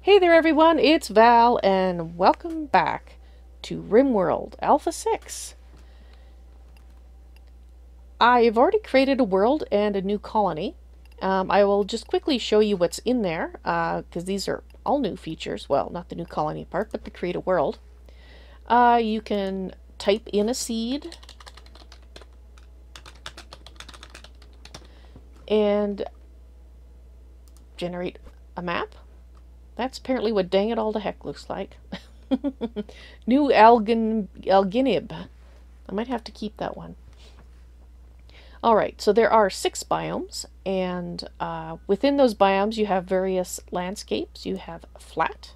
Hey there everyone, it's Val and welcome back to RimWorld Alpha 6. I've already created a world and a new colony. I will just quickly show you what's in there because these are all new features. Well, not the new colony part, but the create a world. You can type in a seed and generate a map. That's apparently what dang it all to heck looks like. New Alginib. I might have to keep that one. Alright, so there are 6 biomes, and within those biomes you have various landscapes. You have flat,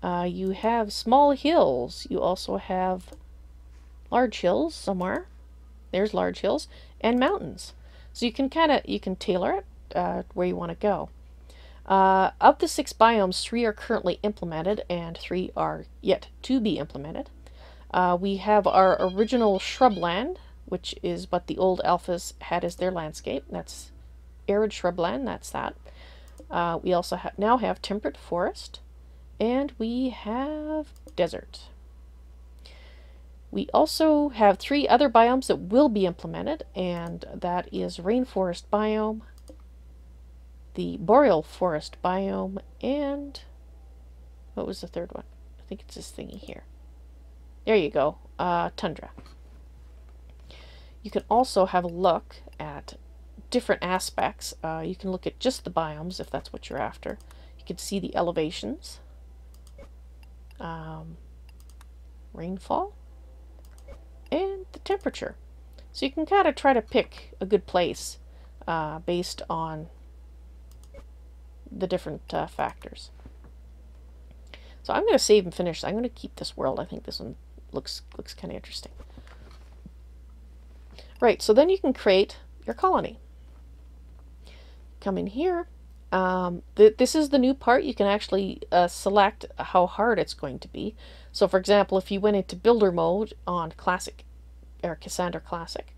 you have small hills, you also have large hills somewhere. There's large hills, and mountains. So you can tailor it where you want to go. Of the 6 biomes, 3 are currently implemented and 3 are yet to be implemented. We have our original shrubland, which is what the old alphas had as their landscape. That's arid shrubland, that's that. We also now have temperate forest, and we have desert. We also have 3 other biomes that will be implemented, and that is rainforest biome, the boreal forest biome, and what was the third one? I think it's this thingy here. There you go, tundra. You can also have a look at different aspects. You can look at just the biomes if that's what you're after. You can see the elevations, rainfall, and the temperature. So you can kind of try to pick a good place based on the different factors. So I'm going to save and finish. I'm going to keep this world. I think this one looks kind of interesting. Right, so then you can create your colony. Come in here. This is the new part. You can actually select how hard it's going to be. So for example, if you went into builder mode on Classic or Cassandra Classic,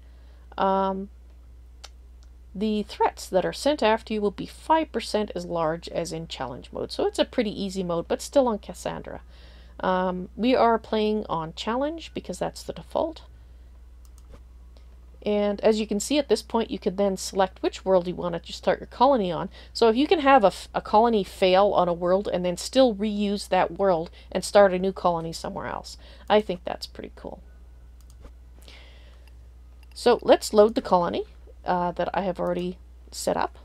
the threats that are sent after you will be 5% as large as in challenge mode. So it's a pretty easy mode, but still on Cassandra. We are playing on challenge because that's the default. And as you can see at this point, you can then select which world you want to start your colony on. So if you can have a colony fail on a world and then still reuse that world and start a new colony somewhere else, I think that's pretty cool. So let's load the colony that I have already set up.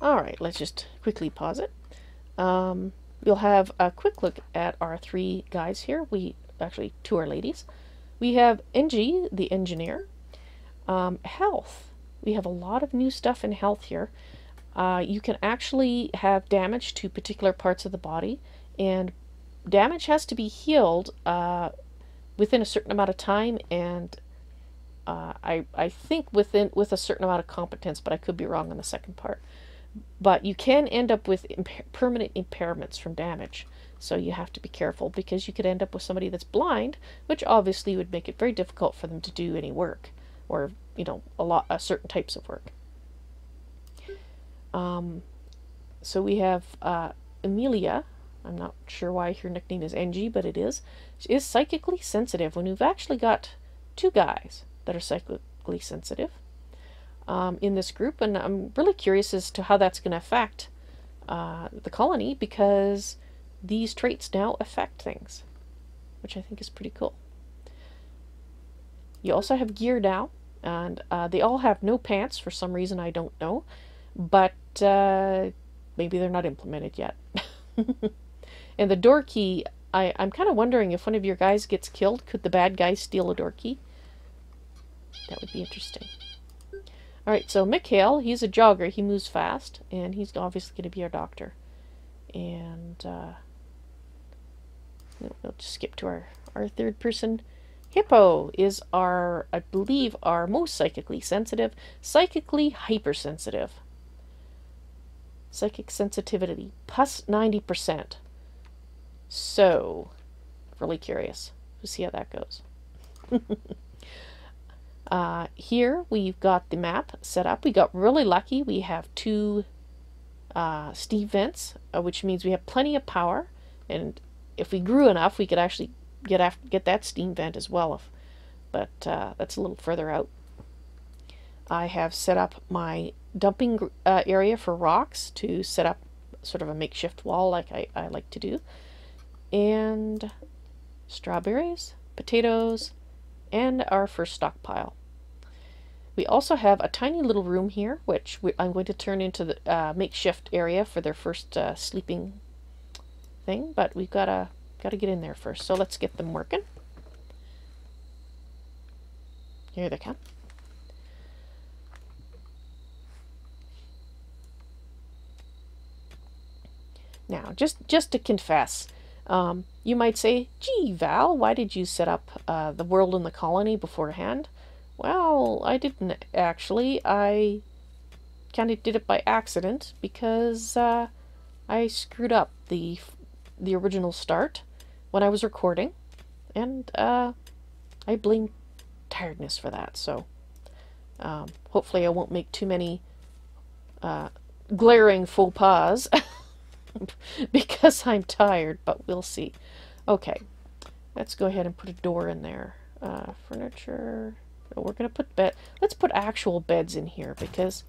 Alright, let's just quickly pause it. We'll have a quick look at our 3 guys here. Actually, 2 are ladies. We have NG, the engineer. Health. We have a lot of new stuff in health here. You can actually have damage to particular parts of the body, and damage has to be healed within a certain amount of time, and I think with a certain amount of competence, but I could be wrong on the second part. But you can end up with permanent impairments from damage, so you have to be careful because you could end up with somebody that's blind, which obviously would make it very difficult for them to do any work, or certain types of work. So we have Amelia. I'm not sure why her nickname is NG, but it is. She is psychically sensitive, when we've actually got 2 guys that are psychically sensitive in this group, and I'm really curious as to how that's going to affect the colony, because these traits now affect things, which I think is pretty cool. You also have gear now, and they all have no pants for some reason, I don't know, but maybe they're not implemented yet. And the door key, I'm kind of wondering if one of your guys gets killed, could the bad guy steal a door key? That would be interesting. Alright, so Mikhail, he's a jogger, he moves fast, and he's obviously going to be our doctor. And we'll just skip to our third person. Hippo is I believe, our most psychically sensitive, psychically hypersensitive. Psychic sensitivity, plus 90%. So, really curious. We'll see how that goes. Here we've got the map set up. We got really lucky. We have two steam vents, which means we have plenty of power. And if we grew enough, we could actually get that steam vent as well. But that's a little further out. I have set up my dumping area for rocks to set up sort of a makeshift wall like I like to do. And strawberries, potatoes, and our first stockpile. We also have a tiny little room here, which I'm going to turn into the makeshift area for their first sleeping thing, but we've got to get in there first. So let's get them working. Here they come. Now, just to confess, you might say, gee, Val, why did you set up the world and the colony beforehand? Well, I didn't actually. I kind of did it by accident because I screwed up the original start when I was recording, and I blame tiredness for that. So hopefully I won't make too many glaring faux pas because I'm tired, but we'll see. Okay, let's go ahead and put a door in there. Furniture. We're gonna put bed. Let's put actual beds in here because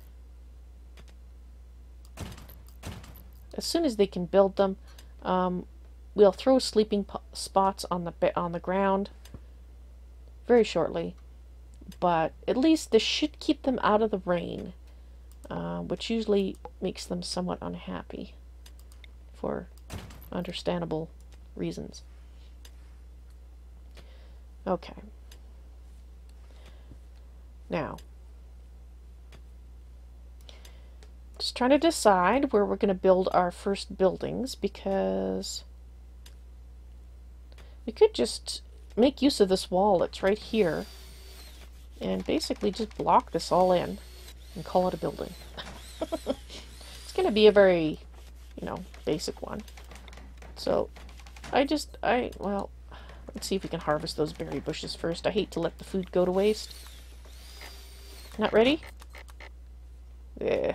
as soon as they can build them, we'll throw sleeping spots on the ground very shortly. But at least this should keep them out of the rain, which usually makes them somewhat unhappy for understandable reasons. Okay. Now, just trying to decide where we're going to build our first buildings, because we could just make use of this wall that's right here and basically just block this all in and call it a building. It's going to be a very, basic one. So well, let's see if we can harvest those berry bushes first. I hate to let the food go to waste. Not ready? Yeah.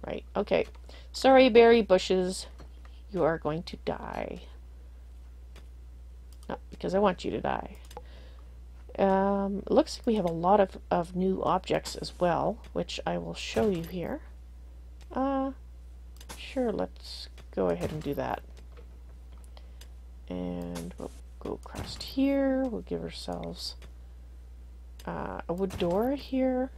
Right, okay. Sorry, berry bushes. You are going to die. Not because I want you to die. It looks like we have a lot of new objects as well, which I will show you here. Sure, let's go ahead and do that. And we'll go across here. We'll give ourselves a wood door here.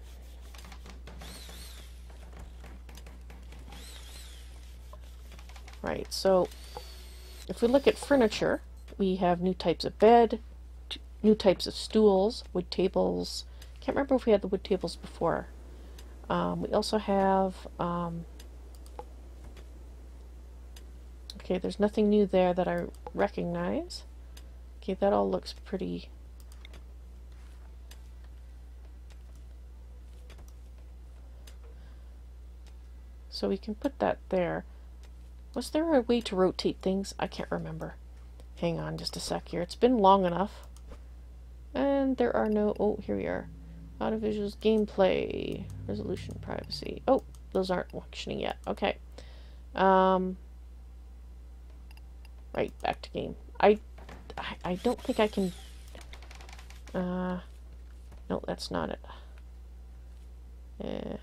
Right, so if we look at furniture, we have new types of bed, new types of stools, wood tables. Can't remember if we had the wood tables before. We also have okay, there's nothing new there that I recognize. Okay, that all looks pretty. So we can put that there. Was there a way to rotate things? I can't remember. Hang on just a sec here. It's been long enough. And there are no... Oh, here we are. Audio visuals, gameplay, resolution, privacy. Oh, those aren't functioning yet. Okay. Right, back to game. I don't think I can... no, that's not it.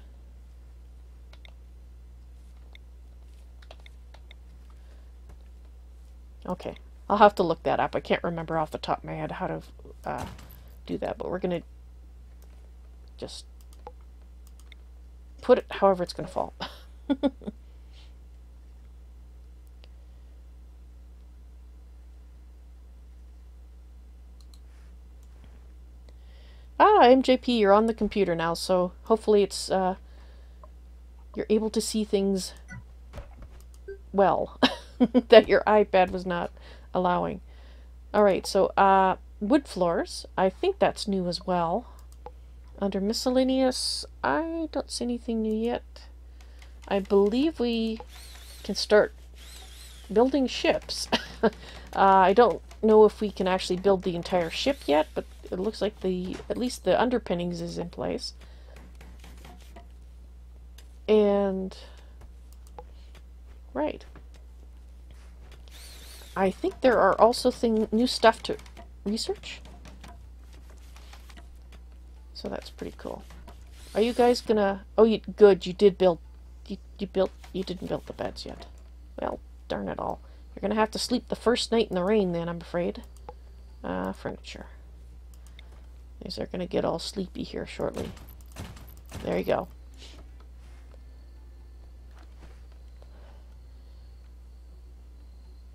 Okay, I'll have to look that up. I can't remember off the top of my head how to do that, but we're going to just put it however it's going to fall. MJP, you're on the computer now, so hopefully it's you're able to see things well that your iPad was not allowing. Alright, so wood floors, I think that's new as well. Under miscellaneous, I don't see anything new yet. I believe we can start building ships. I don't know if we can actually build the entire ship yet, but it looks like at least the underpinnings is in place. And right. I think there are also new stuff to research. So that's pretty cool. Are you guys gonna... Oh, good, you did build... You didn't build the beds yet. Well, darn it all. You're gonna have to sleep the first night in the rain then, I'm afraid. Furniture. These are gonna get all sleepy here shortly. There you go.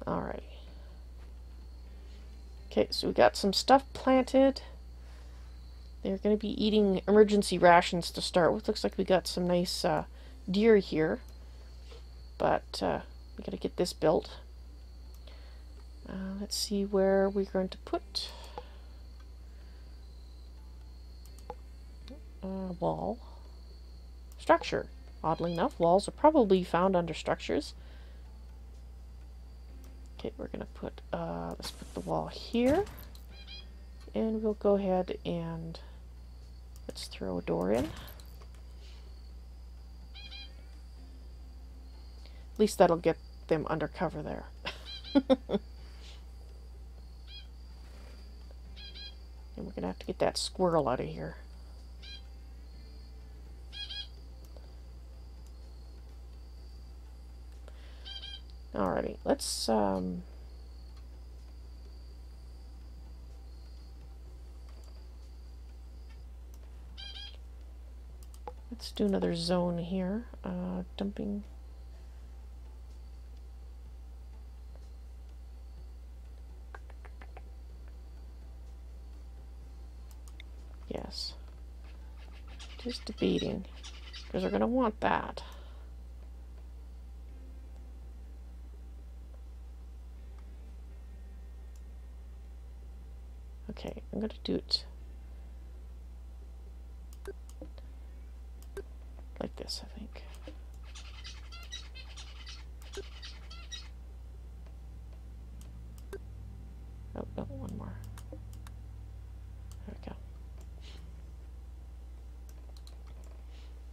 Alrighty. Okay, so we got some stuff planted. They're going to be eating emergency rations to start with. Looks like we got some nice deer here. But we got to get this built. Let's see where we're going to put wall. Structure. Oddly enough, walls are probably found under structures. Okay, we're going to put, let's put the wall here. And we'll go ahead and let's throw a door in. At least that'll get them undercover there. And we're going to have to get that squirrel out of here. Alrighty, let's do another zone here. Dumping. Yes. Just debating, because we're going to want that. Okay, I'm going to do it like this, I think. Oh, no, one more. There we go.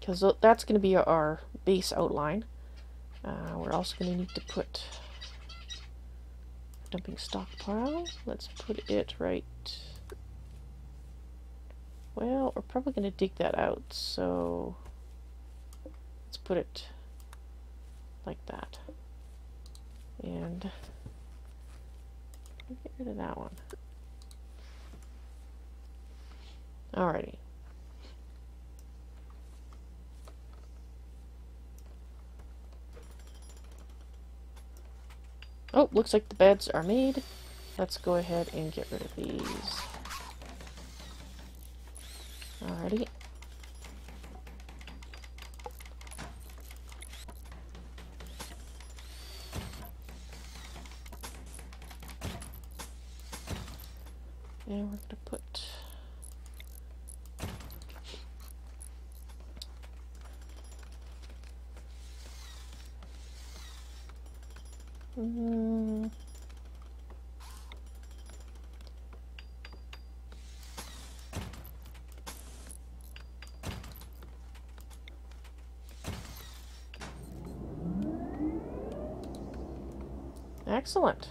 Because that's going to be our base outline. We're also going to need to put dumping stockpile. Let's put it right... Well, we're probably going to dig that out, so let's put it like that. And get rid of that one. Alrighty. Oh, looks like the beds are made. Let's go ahead and get rid of these. Alrighty. And we're going to put excellent.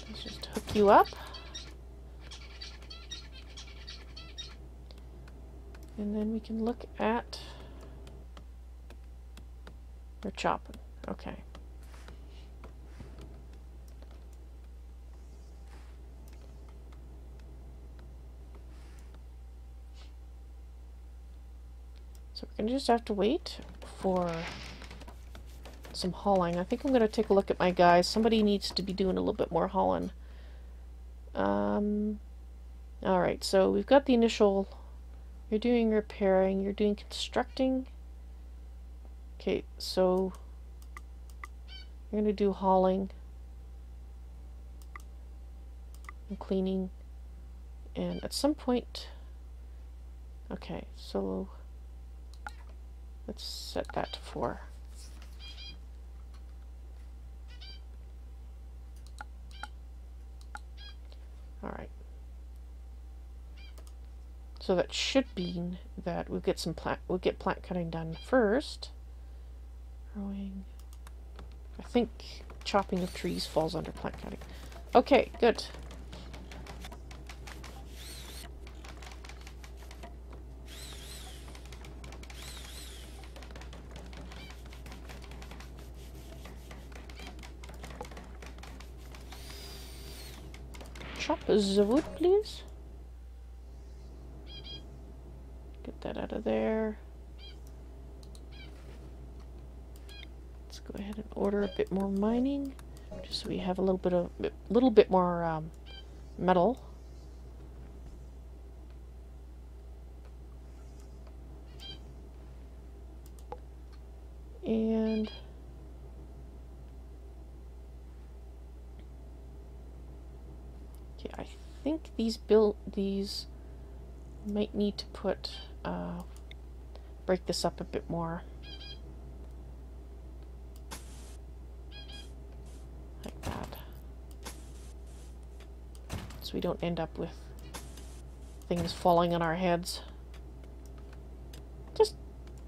Let's just hook you up. And then we can look at... They're chopping. Okay. So we're going to just have to wait for some hauling. I think I'm going to take a look at my guys. Somebody needs to be doing a little bit more hauling. Alright, so we've got the initial... You're doing repairing, you're doing constructing. Okay, so you're going to do hauling and cleaning. And at some point... Okay, so let's set that to 4. So that should mean that we'll get plant cutting done first. Growing. I think chopping of trees falls under plant cutting. Okay, good. Chop the wood, please. Get that out of there. Let's go ahead and order a bit more mining, just so we have a little bit more metal. And okay, I think these might need to put break this up a bit more. Like that. So we don't end up with things falling on our heads.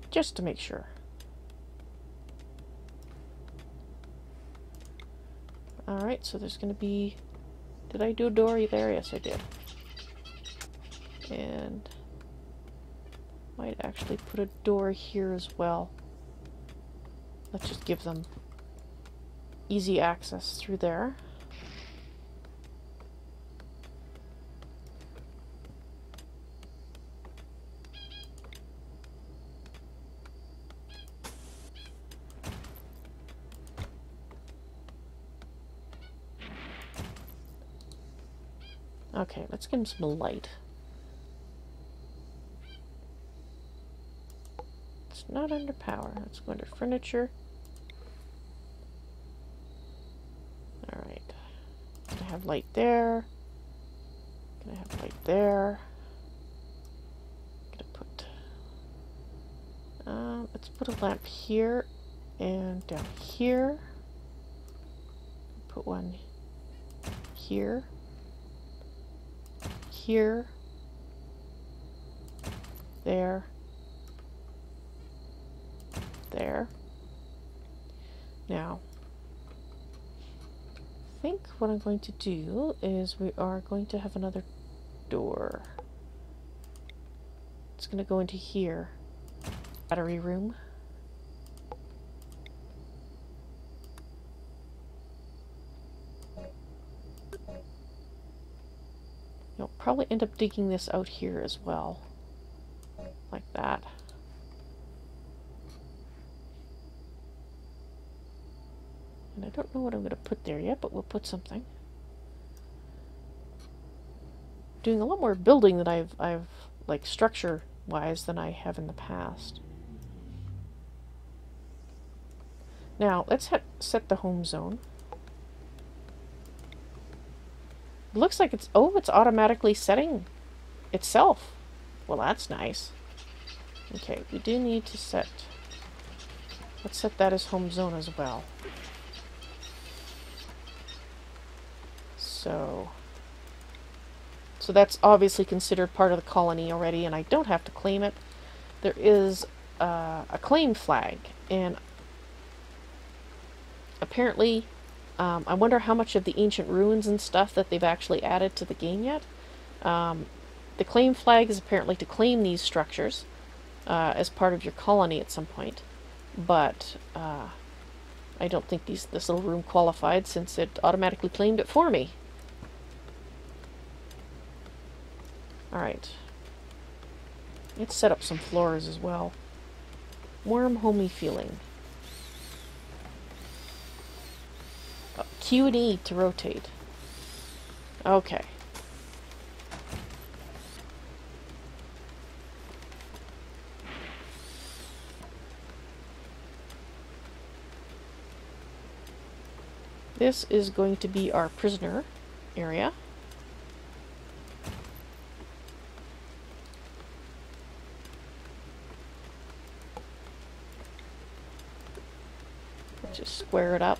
Just to make sure. Alright, so there's going to be... Did I do a door there? Yes, I did. And... might actually put a door here as well. Let's just give them easy access through there. Okay, let's give them some light. It's not under power. Let's go under furniture. Alright. Gonna have light there. Gonna have light there. Gonna put... let's put a lamp here and down here. Put one here. Here. There. There. Now, I think what I'm going to do is we are going to have another door. It's going to go into here. Battery room. You'll probably end up digging this out here as well. Like that. And I don't know what I'm going to put there yet, but we'll put something. Doing a lot more building that I've like structure-wise than I have in the past. Now, let's set the home zone. It looks like it's automatically setting itself. Well, that's nice. Okay, we do need to set... Let's set that as home zone as well. So that's obviously considered part of the colony already, and I don't have to claim it. There is a claim flag, and apparently, I wonder how much of the ancient ruins and stuff that they've actually added to the game yet. The claim flag is apparently to claim these structures as part of your colony at some point, but I don't think this little room qualified since it automatically claimed it for me. Alright. Let's set up some floors as well. Warm, homey feeling. Q and E to rotate. Okay. This is going to be our prisoner area. Let's just square it up.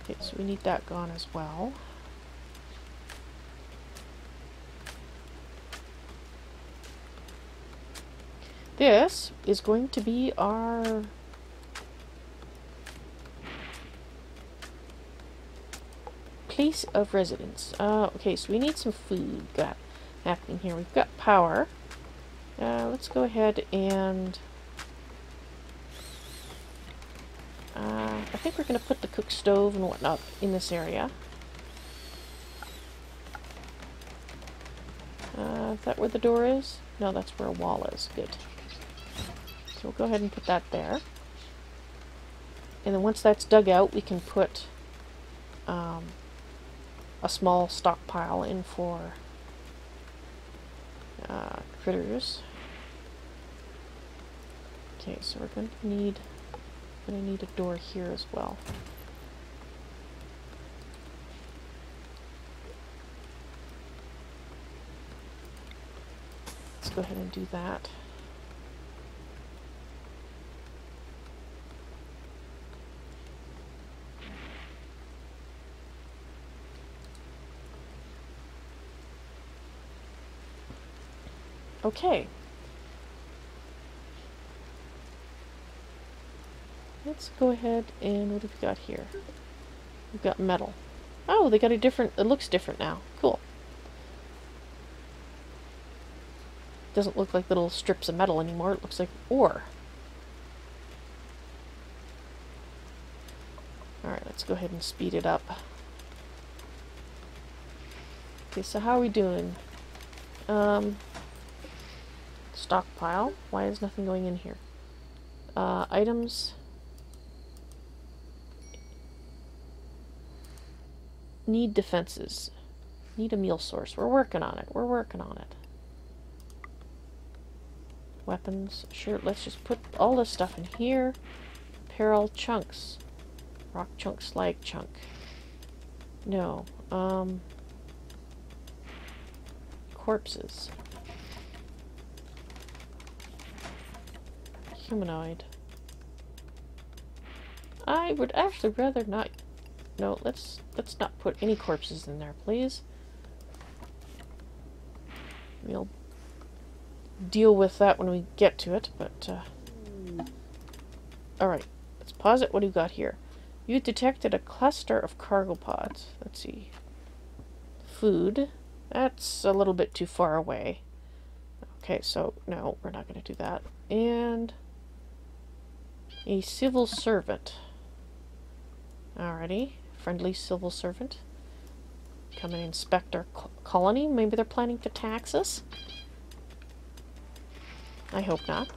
Okay, so we need that gone as well. This is going to be our place of residence. Okay, so we need some food happening here. We've got power. Let's go ahead and I think we're going to put the cook stove and whatnot in this area. Is that where the door is? No, that's where a wall is. Good. So we'll go ahead and put that there. And then once that's dug out, we can put a small stockpile in for critters. Okay, so we're going to need a door here as well. Let's go ahead and do that. Okay. Let's go ahead and what have we got here? We've got metal. Oh, they got a different, it looks different now. Cool. Doesn't look like little strips of metal anymore. It looks like ore. Alright, let's go ahead and speed it up. Okay, so how are we doing? Stockpile. Why is nothing going in here? Items. Need defenses. Need a meal source. We're working on it. We're working on it. Weapons. Sure, let's just put all this stuff in here. Apparel chunks. Rock chunk, slag chunk. No. Corpses. Humanoid. I would actually rather not. No, let's not put any corpses in there, please. We'll deal with that when we get to it, but alright, let's pause it. What do you got here? You detected a cluster of cargo pods. Let's see. Food. That's a little bit too far away. Okay, so no, we're not going to do that. And a civil servant. Alrighty. Friendly civil servant. Come and inspect our colony. Maybe they're planning to tax us. I hope not.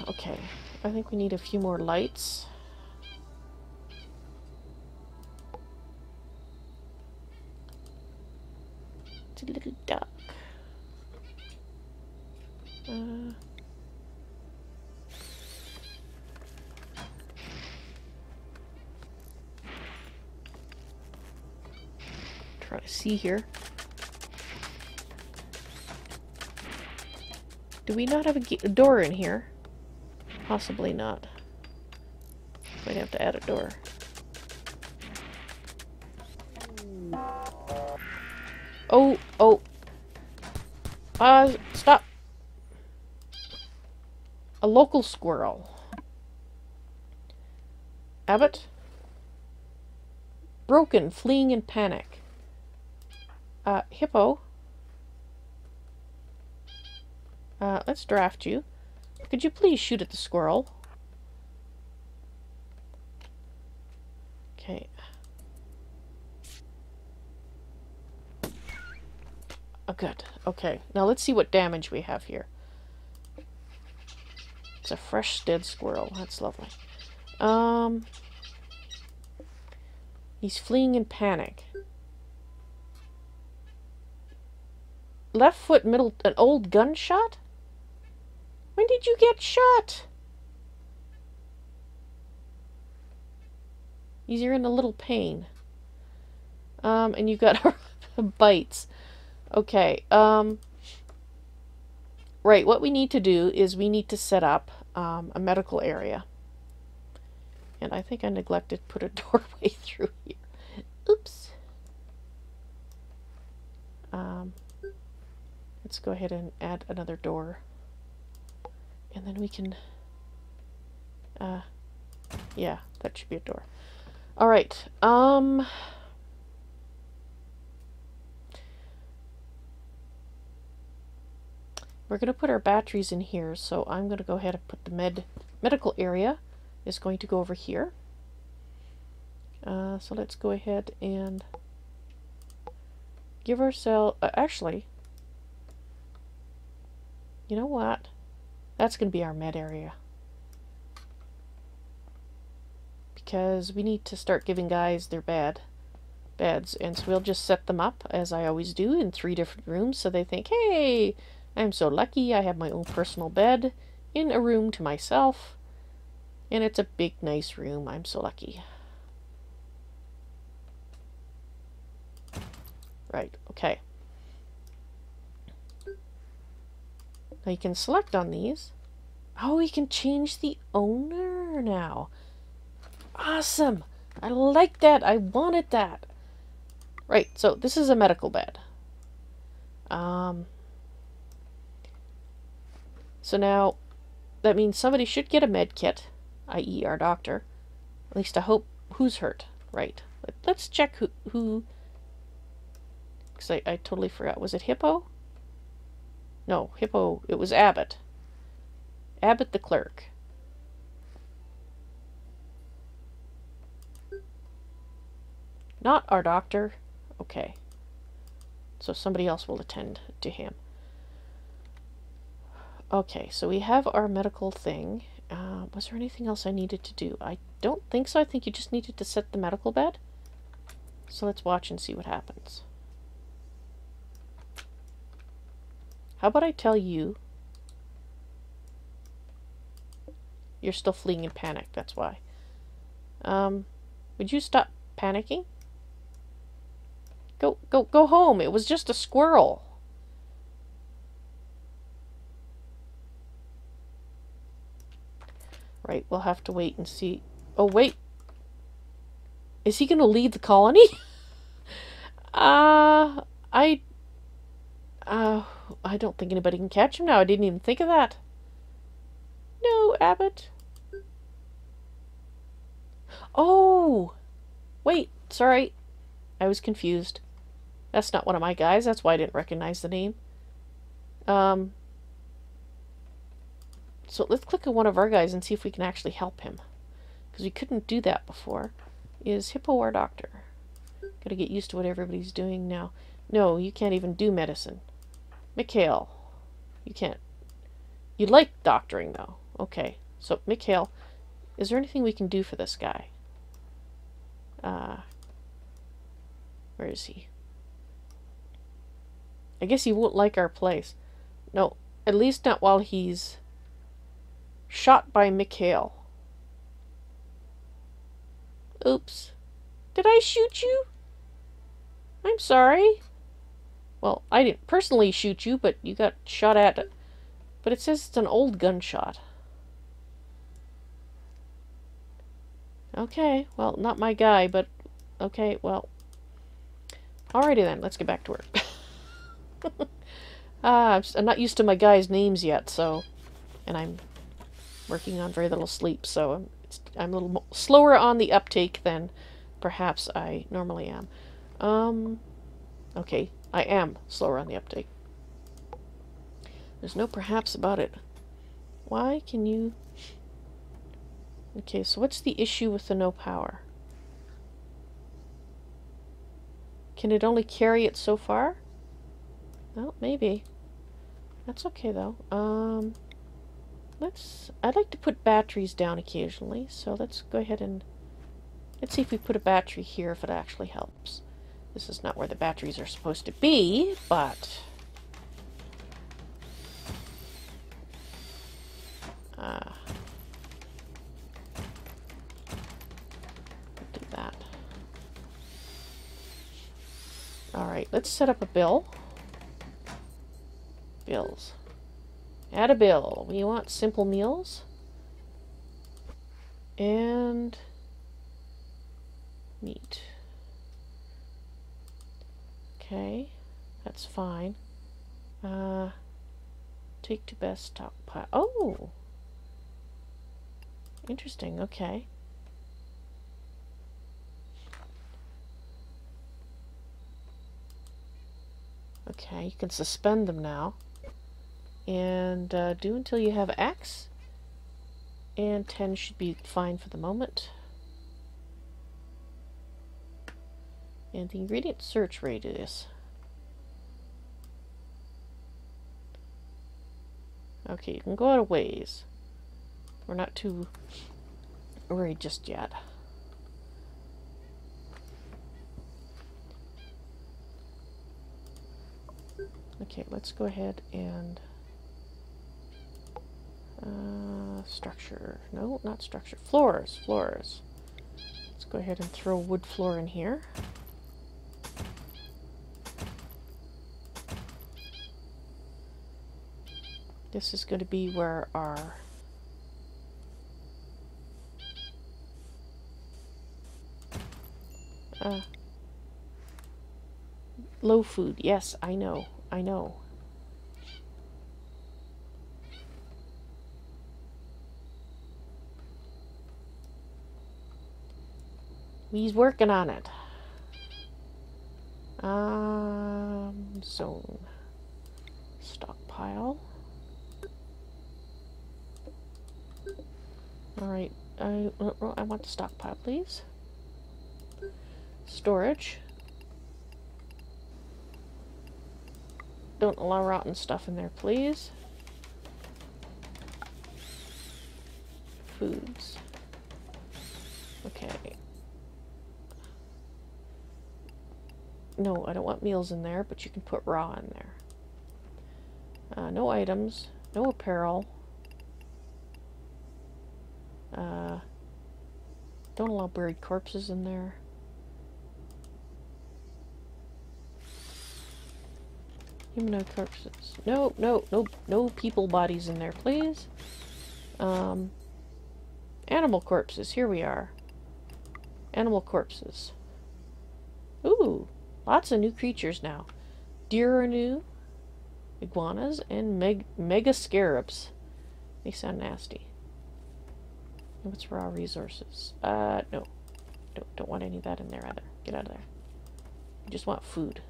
Okay. I think we need a few more lights. It's a little dark. Try to see here. Do we not have a door in here? Possibly not. Might have to add a door. Oh, oh. Stop. A local squirrel. Abbott? Broken, fleeing in panic. Hippo? Let's draft you. Could you please shoot at the squirrel? Okay. Oh, good. Okay. Now let's see what damage we have here. It's a fresh dead squirrel. That's lovely. He's fleeing in panic. Left foot, middle, an old gunshot? When did you get shot? You're in a little pain. And you've got bites. Okay, right, what we need to do is we need to set up a medical area. And I think I neglected to put a doorway through here. Oops. Let's go ahead and add another door. And then we can... yeah, that should be a door. Alright, we're going to put our batteries in here, so I'm going to go ahead and put the medical area is going to go over here. So let's go ahead and give ourselves... actually, you know what? That's going to be our med area. Because we need to start giving guys their beds, and so we'll just set them up, as I always do, in 3 different rooms, so they think, hey, I'm so lucky, I have my own personal bed in a room to myself, and it's a big, nice room. I'm so lucky. Right, okay. Now you can select on these. Oh, we can change the owner now. Awesome! I like that. I wanted that. Right, so this is a medical bed. So now that means somebody should get a med kit, i.e. our doctor. At least I hope. Who's hurt? Right. Let's check who because I totally forgot. Was it Hippo? No, Hippo. It was Abbott. Abbott the clerk. Not our doctor. Okay. So somebody else will attend to him. Okay, so we have our medical thing. Was there anything else I needed to do? I don't think so. I think you just needed to set the medical bed. So let's watch and see what happens. How about I tell you... You're still fleeing in panic, that's why. Would you stop panicking? Go home. It was just a squirrel. Right, we'll have to wait and see. Oh, wait. Is he going to leave the colony? I don't think anybody can catch him now. I didn't even think of that. No, Abbott. Oh! Wait, sorry. I was confused. That's not one of my guys. That's why I didn't recognize the name. So let's click on one of our guys and see if we can actually help him. Because we couldn't do that before. Is Hippo our doctor? Gotta get used to what everybody's doing now. No, you can't even do medicine. Mikhail. You can't. You like doctoring, though. Okay. So, Mikhail, is there anything we can do for this guy? Where is he? I guess he won't like our place. No, at least not while he's shot by Mikhail. Oops. Did I shoot you? I'm sorry. Well, I didn't personally shoot you, but you got shot at. But it says it's an old gunshot. Okay, well, not my guy, but okay, well. Alrighty then, let's get back to work. I'm not used to my guys' names yet, so, and I'm working on very little sleep, so I'm a little slower on the uptake than perhaps I normally am. Okay, I am slower on the uptake. There's no perhaps about it. Why can you... Okay, so what's the issue with the no power? Can it only carry it so far? Well, maybe. That's okay, though. I'd like to put batteries down occasionally, so let's go ahead and... Let's see if we put a battery here, if it actually helps. This is not where the batteries are supposed to be, but... do that. Alright, let's set up a bill. Bills. Add a bill. We want simple meals. And Meat. Okay, that's fine. Take to best stockpile. Oh! Interesting, okay. Okay, you can suspend them now. And do until you have X. And 10 should be fine for the moment. And the ingredient search radius. Okay, you can go out a ways. We're not too worried just yet. Okay, let's go ahead and structure. No, not structure. Floors. Floors. Let's go ahead and throw wood floor in here. This is going to be where our low food. Yes, I know. I know. He's working on it. Zone. Stockpile. Alright, I want the stockpile, please. Storage. Don't allow rotten stuff in there, please. Foods. Okay. No, I don't want meals in there, but you can put raw in there. No items. No apparel. Don't allow buried corpses in there. Humanoid corpses. No, no, no, no people bodies in there, please. Animal corpses. Here we are. Animal corpses. Ooh, lots of new creatures now. Deer are new. Iguanas and mega scarabs. They sound nasty. What's raw resources? No. Don't want any of that in there either. Get out of there. You just want food.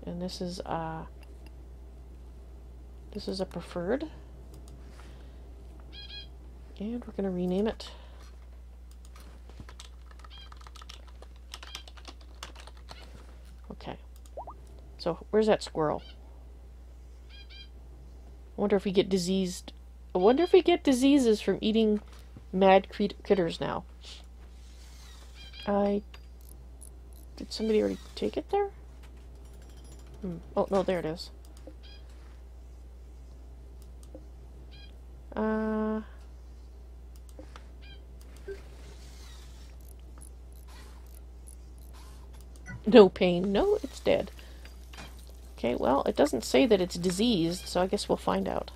And this is a preferred. And we're gonna rename it. Okay. So where's that squirrel? I wonder if we get diseased. I wonder if we get diseases from eating mad critters now. Did somebody already take it there? Oh, no, there it is. No pain. No, it's dead. Okay, well, it doesn't say that it's diseased, so I guess we'll find out.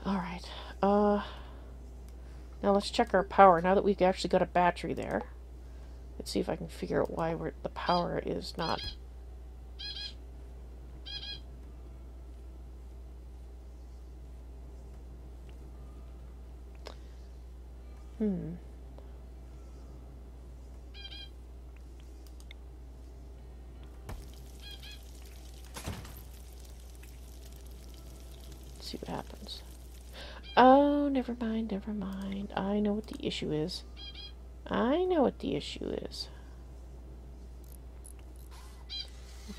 Alright, now let's check our power. Now that we've actually got a battery there, let's see if I can figure out why the power is not... Let's see what happens. Oh, never mind, never mind. I know what the issue is. I know what the issue is.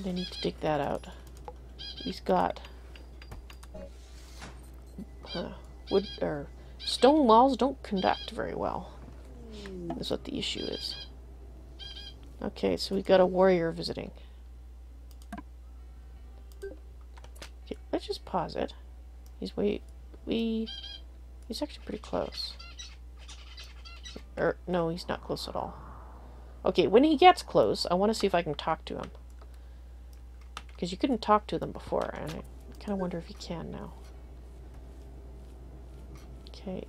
I need to dig that out. He's got wood or stone walls don't conduct very well. That's what the issue is. Okay, so we've got a warrior visiting. Okay, let's just pause it. He's he's actually pretty close. Or no, he's not close at all. Okay, when he gets close, I want to see if I can talk to him. Because you couldn't talk to them before, and I kind of wonder if you can now. Okay,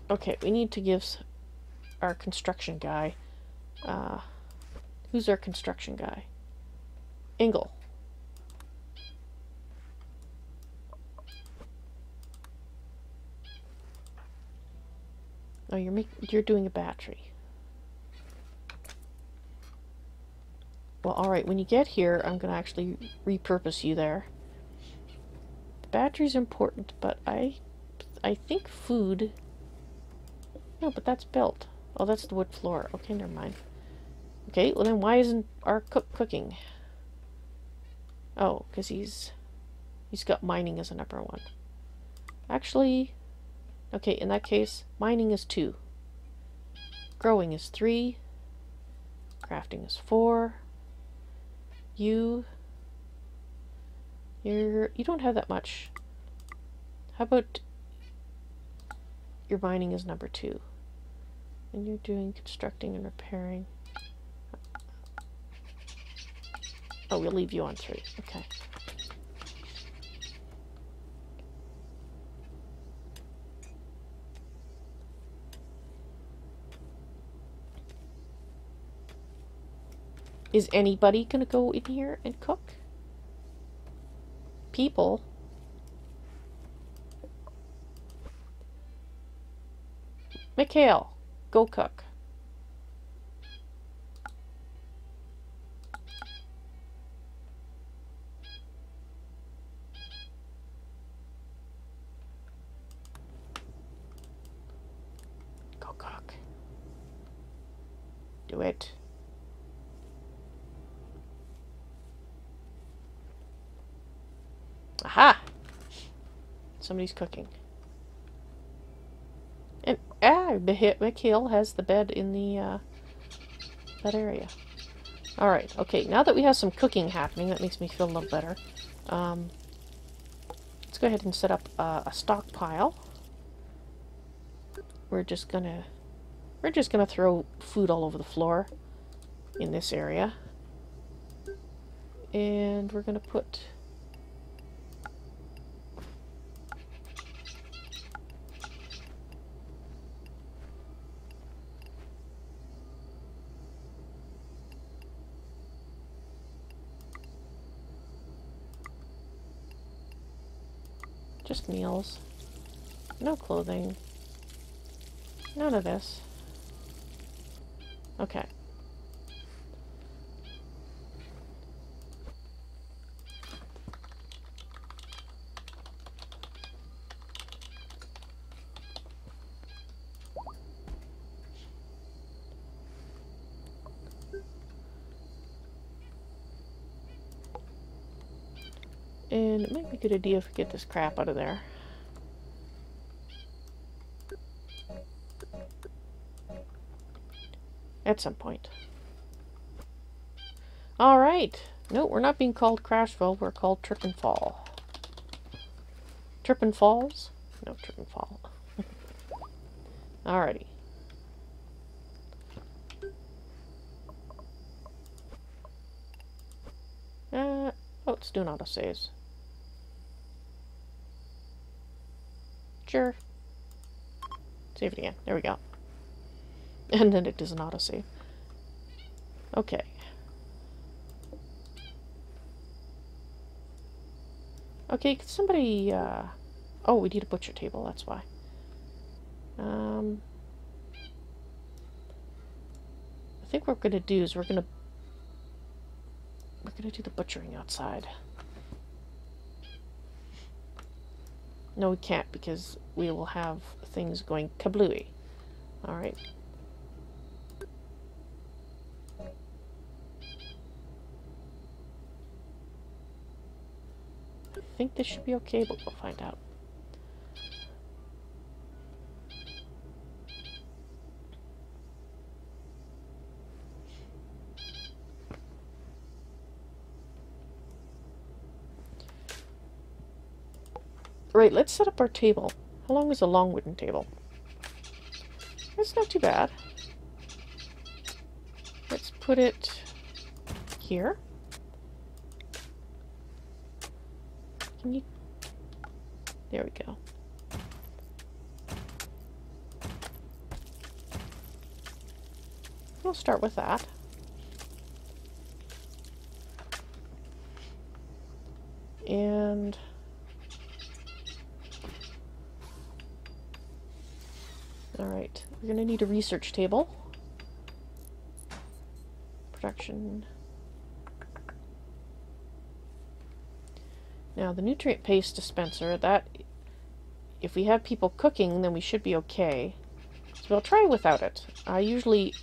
okay, we need to give our construction guy, who's our construction guy? Ingle. Oh, you're doing a battery. Well, alright, when you get here, I'm going to actually repurpose you there. The battery's important, but I think food... No, but that's built. Oh, that's the wood floor. Okay, never mind. Okay, well then why isn't our cook cooking? Oh, because he's got mining as a number 1. Actually, okay, in that case, mining is 2. Growing is 3. Crafting is 4. You don't have that much. How about your mining is number 2? And you're doing constructing and repairing. Oh, we'll leave you on 3. Okay. Is anybody gonna go in here and cook? People? Mikhail, go cook. Go cook. Do it. Aha! Somebody's cooking. And Mikhail has the bed in the that area. Alright, okay, now that we have some cooking happening, that makes me feel a little better. Let's go ahead and set up a stockpile. We're just gonna throw food all over the floor in this area. And we're gonna put just meals. No clothing. None of this. Okay. And it might be a good idea if we get this crap out of there. At some point. Alright. No, we're not being called Crashville. We're called TripNFall. TripNFalls? No, TripNFall. Alrighty. Oh, it's doing autosaves. Sure. Save it again. There we go. And then it does an autosave. Okay. Okay, could somebody, oh, we need a butcher table, that's why. I think what we're gonna do is we're gonna do the butchering outside. No, we can't, because we will have things going kablooey. Alright. I think this should be okay, but we'll find out. Right, let's set up our table. How long is a long wooden table? It's not too bad. put it here. Can you? There we go. We'll start with that. And all right, we're going to need a research table. Production. Now the nutrient paste dispenser, that if we have people cooking, then we should be okay. So we'll try without it. I usually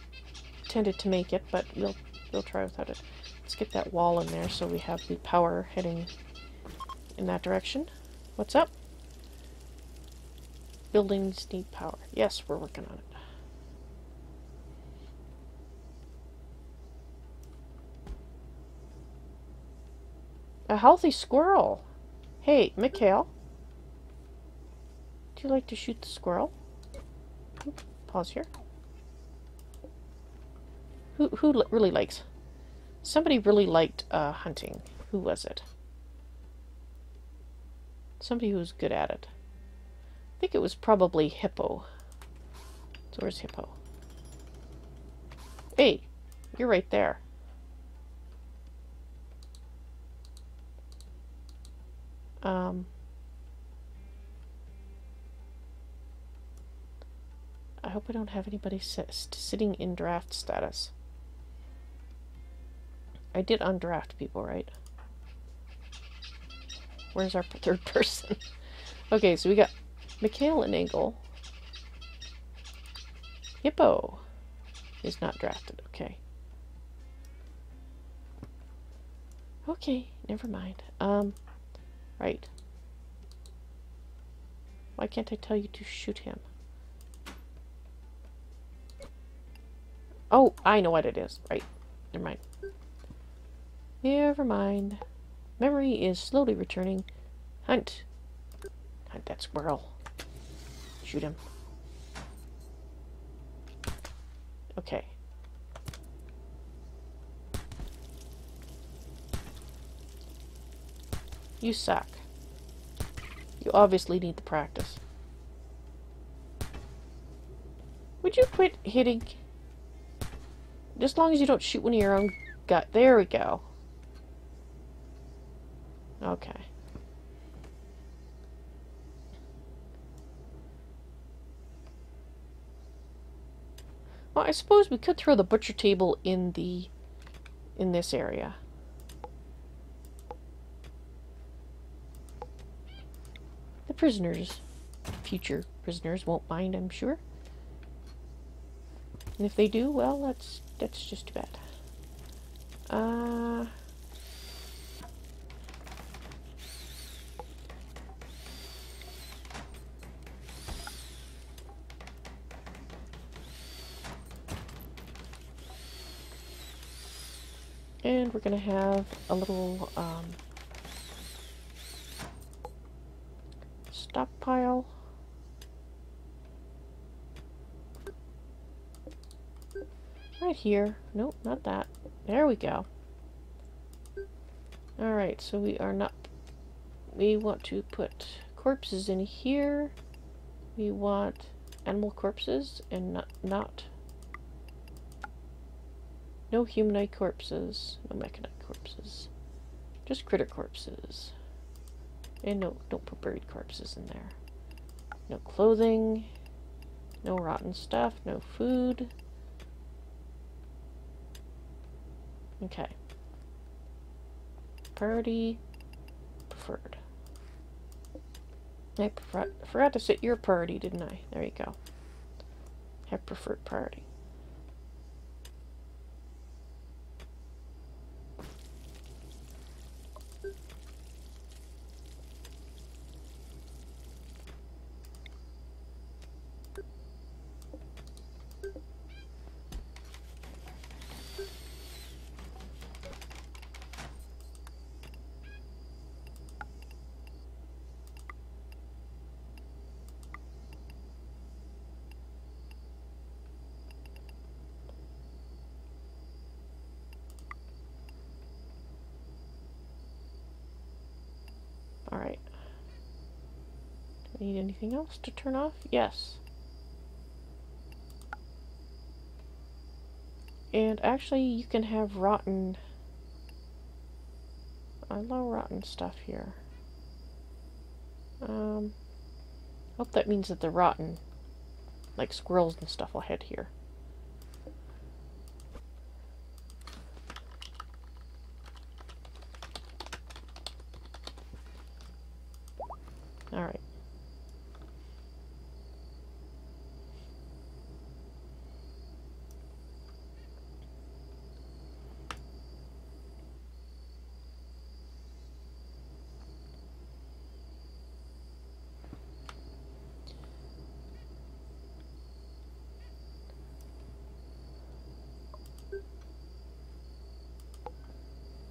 tended to make it, but we'll try without it. Let's get that wall in there so we have the power heading in that direction. What's up? Buildings need power. Yes, we're working on it. A healthy squirrel. Hey, Mikhail. Do you like to shoot the squirrel? Oops, pause here. Who really likes? Somebody really liked hunting. Who was it? Somebody who was good at it. I think it was probably Hippo. So where's Hippo? Hey, you're right there. I hope I don't have anybody sitting in draft status. I did undraft people, right? Where's our third person? Okay, so we got Mikhail and Engel. Hippo is not drafted. Okay. Okay, never mind. Right. Why can't I tell you to shoot him? Oh, I know what it is. Right. Never mind. Never mind. Memory is slowly returning. Hunt. Hunt that squirrel. Shoot him. Okay. You suck. You obviously need the practice. Would you quit hitting? Just as long as you don't shoot one of your own gut. There we go. Okay. Well, I suppose we could throw the butcher table in this area. The prisoners, future prisoners, won't mind, I'm sure. And if they do, well, that's just too bad. And we're going to have a little stockpile. Right here. Nope, not that. There we go. Alright, so we want to put corpses in here. We want animal corpses and not no humanoid corpses, no mechanite corpses, just critter corpses. And no, don't put buried corpses in there. No clothing, no rotten stuff, no food. Okay. Priority preferred. I forgot to set your priority, didn't I? There you go. Have preferred priority. Need anything else to turn off? Yes. And actually, you can have rotten... I love rotten stuff here. Hope that means that they're rotten. Like squirrels and stuff will head here. Alright.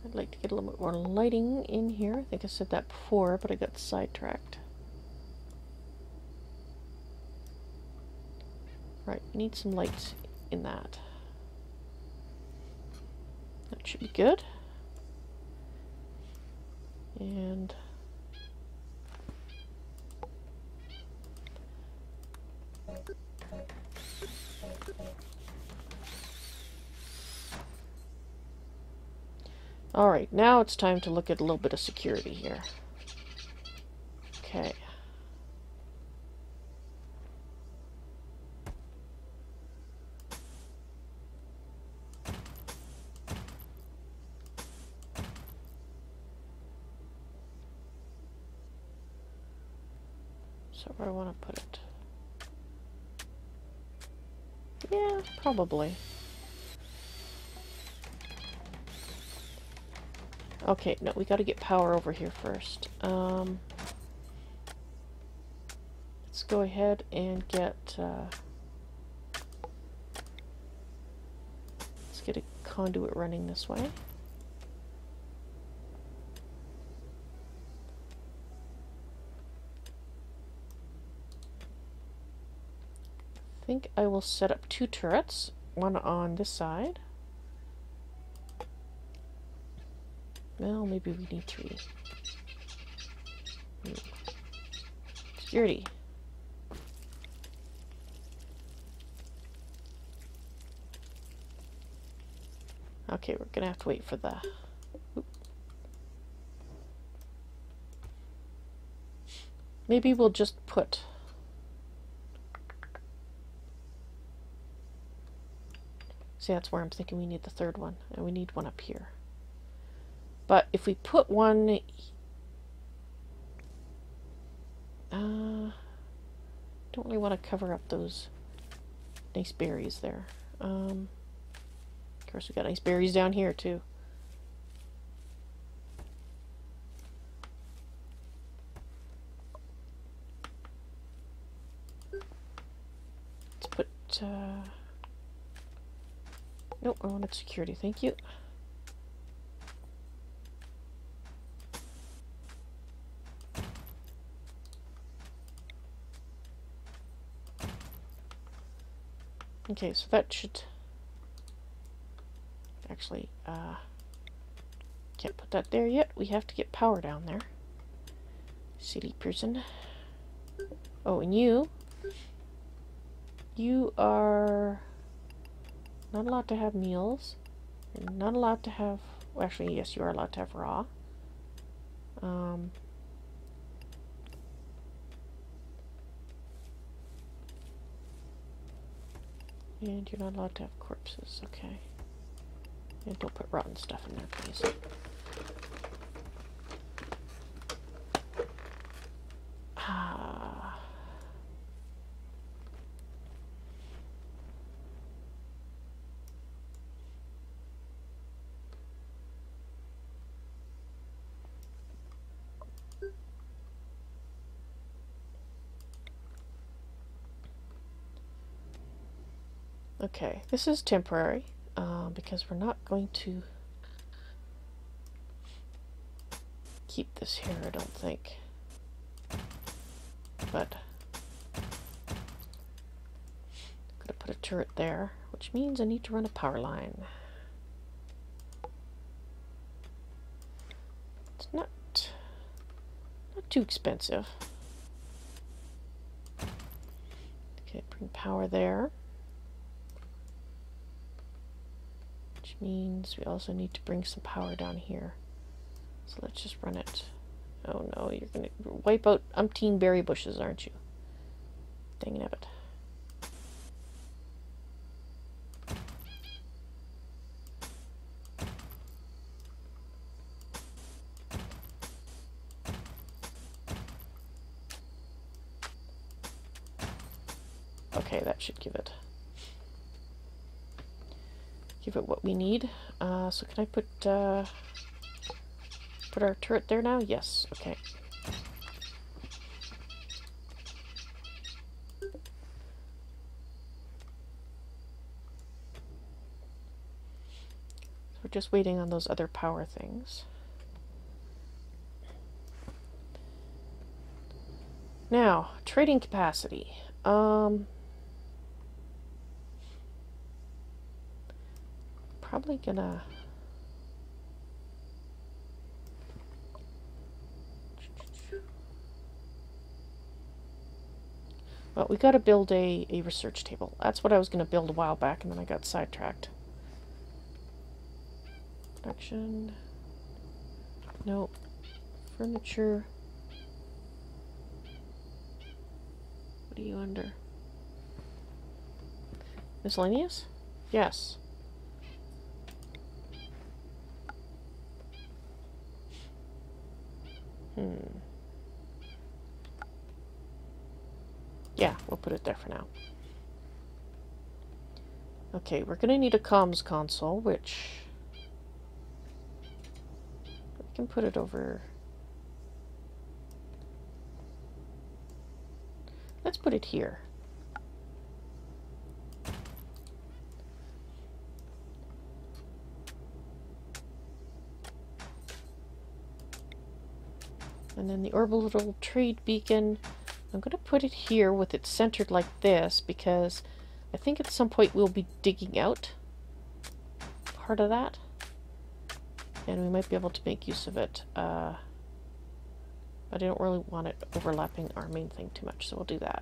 I'd like to get a little bit more lighting in here. I think I said that before, but I got sidetracked. Right, need some lights in that. That should be good. And alright, now it's time to look at a little bit of security here. Okay. So where do I want to put it? Yeah, probably. Okay, no, we got to get power over here first. Let's go ahead and get let's get a conduit running this way. I think I will set up 2 turrets, one on this side. Well, maybe we need 3. Security. Okay, we're gonna have to wait for the... Oop. Maybe we'll just put... See, that's where I'm thinking we need the 3rd one, and we need one up here. But if we put one... don't really want to cover up those nice berries there. Of course, we got nice berries down here, too. Let's put... Nope, I wanted security, thank you. Okay, so that should... Actually, can't put that there yet. We have to get power down there. Silly person. Oh, and you are not allowed to have meals. You're not allowed to have... Well, actually, yes, you are allowed to have raw. And you're not allowed to have corpses. Okay. And don't put rotten stuff in there, please. Ah. Okay, this is temporary, because we're not going to keep this here, I don't think. But I'm gonna put a turret there, which means I need to run a power line. It's not too expensive. power there. Which means we also need to bring some power down here. So let's just run it. Oh no, you're gonna wipe out umpteen berry bushes, aren't you? Dang it. Okay, that should give it what we need. So can I put our turret there now? Yes. Okay. So we're just waiting on those other power things. Now, trading capacity. Probably gonna well, we gotta build a research table. That's what I was gonna build a while back, and then I got sidetracked. Production. No. Furniture. What are you under? Miscellaneous? Yes. Yeah, we'll put it there for now. Okay, we're gonna need a comms console, which we can put it over. Let's put it here. And then the orbital trade beacon, I'm going to put it here with it centered like this because I think at some point we'll be digging out part of that. And we might be able to make use of it. But I don't really want it overlapping our main thing too much, so we'll do that.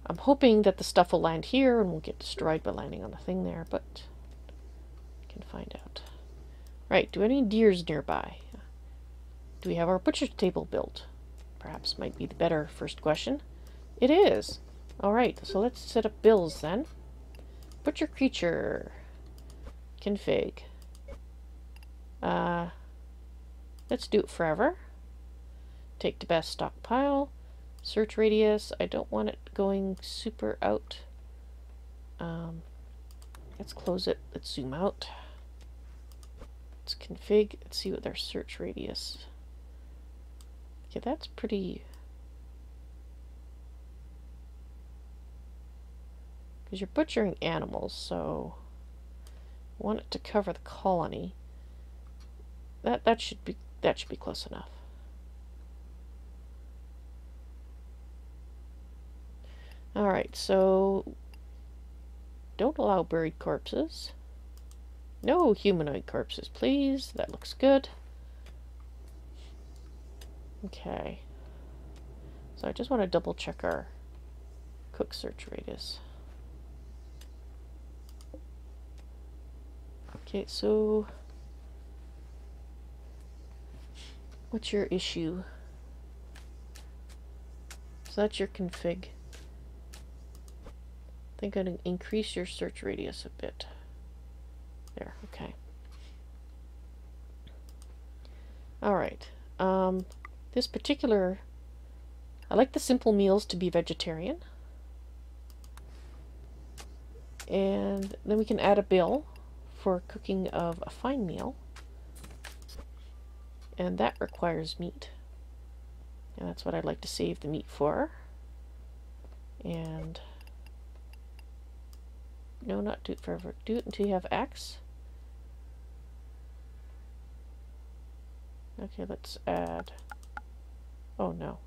I'm hoping that the stuff will land here and won't get destroyed by landing on the thing there, but we can find out. Right, do any deers nearby? Do we have our butcher's table built? Perhaps might be the better first question. It is! Alright, so let's set up bills then. Butcher creature. Config. Let's do it forever. Take the best stockpile. Search radius. I don't want it going super out. Let's close it. Let's zoom out. Let's config. Let's see what their search radius. Okay, that's pretty. Because you're butchering animals, so I want it to cover the colony. That should be close enough. All right, so don't allow buried corpses. No humanoid corpses, please. That looks good. Okay. So I just want to double check our cook search radius. Okay, so what's your issue? So that's your config. I think I'm going to increase your search radius a bit. There, okay. Alright. This particular... I like the simple meals to be vegetarian. And then we can add a bill for cooking of a fine meal. And that requires meat. And that's what I'd like to save the meat for. And... no, not do it forever. Do it until you have X. Okay, let's add... oh no.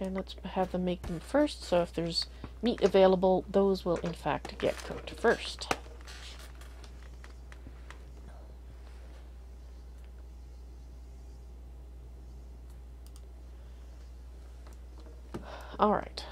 And let's have them make them first, so if there's meat available, those will in fact get cooked first. All right.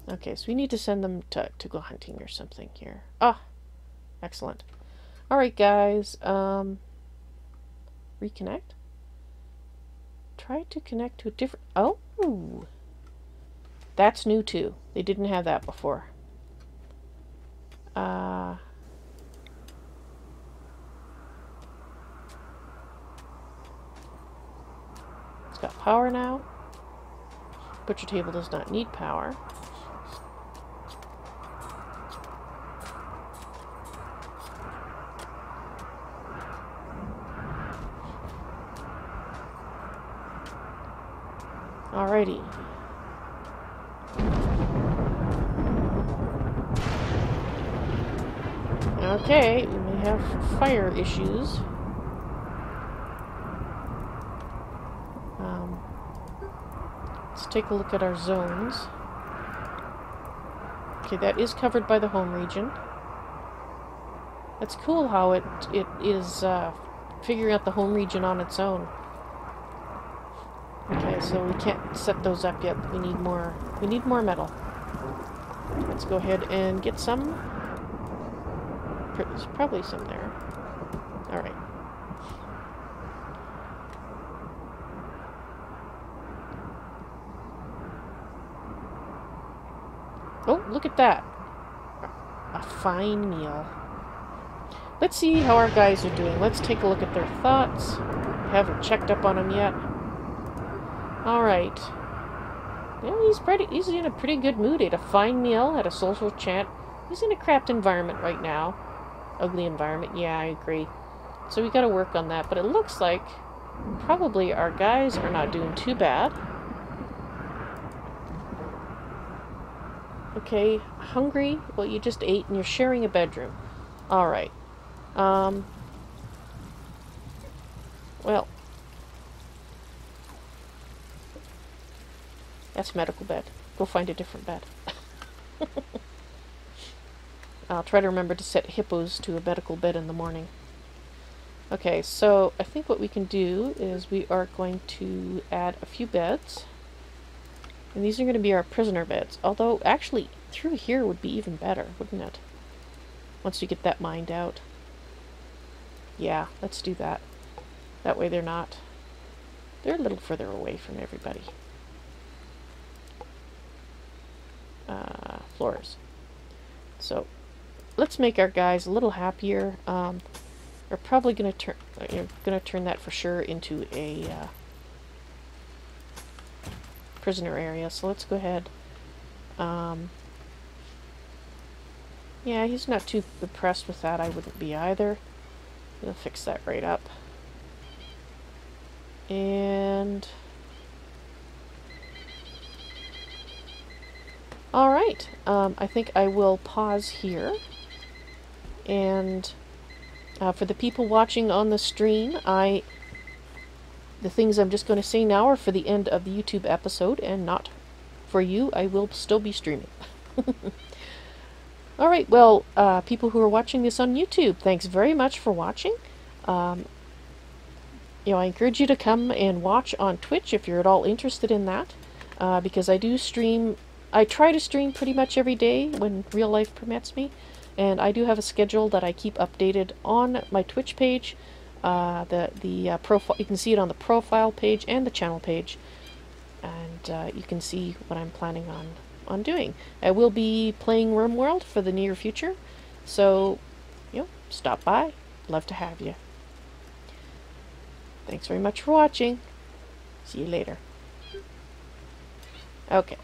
Okay, so we need to send them to go hunting or something here. Ah, excellent. All right, guys. Reconnect. Try to connect to a different... Oh, that's new too. They didn't have that before. It's got power now. Butcher table does not need power. Alrighty. Okay, we may have fire issues. Let's take a look at our zones. Okay, that is covered by the home region. That's cool how it is figuring out the home region on its own. Okay, so we can't set those up yet. We need more metal. Let's go ahead and get some. There's probably some there. Alright. Oh, look at that. A fine meal. Let's see how our guys are doing. Let's take a look at their thoughts. Haven't checked up on them yet. Alright. Yeah, he's in a pretty good mood. Ate a fine meal, had a social chat. He's in a crapped environment right now. Ugly environment. Yeah, I agree. So we gotta work on that. But it looks like probably our guys are not doing too bad. Okay, hungry? Well, you just ate and you're sharing a bedroom. Alright. Well. That's medical bed. Go find a different bed. I'll try to remember to set hippos to a medical bed in the morning. Okay, so I think what we can do is we are going to add a few beds. And these are going to be our prisoner beds. Although, actually, through here would be even better, wouldn't it? Once we get that mined out. Yeah, let's do that. That way they're a little further away from everybody. Floors. So, let's make our guys a little happier. We're probably going to turn that for sure into a prisoner area. So let's go ahead. Yeah, he's not too impressed with that. I wouldn't be either. We'll fix that right up. And alright, I think I will pause here. And for the people watching on the stream, the things I'm just going to say now are for the end of the YouTube episode and not for you. I will still be streaming. Alright, well, people who are watching this on YouTube, thanks very much for watching. I encourage you to come and watch on Twitch if you're at all interested in that, because I do stream. I try to stream pretty much every day when real life permits me, and I do have a schedule that I keep updated on my Twitch page. The profile, you can see it on the profile page and the channel page, and you can see what I'm planning on doing. I will be playing RimWorld for the near future, so stop by. Love to have you. Thanks very much for watching. See you later. Okay.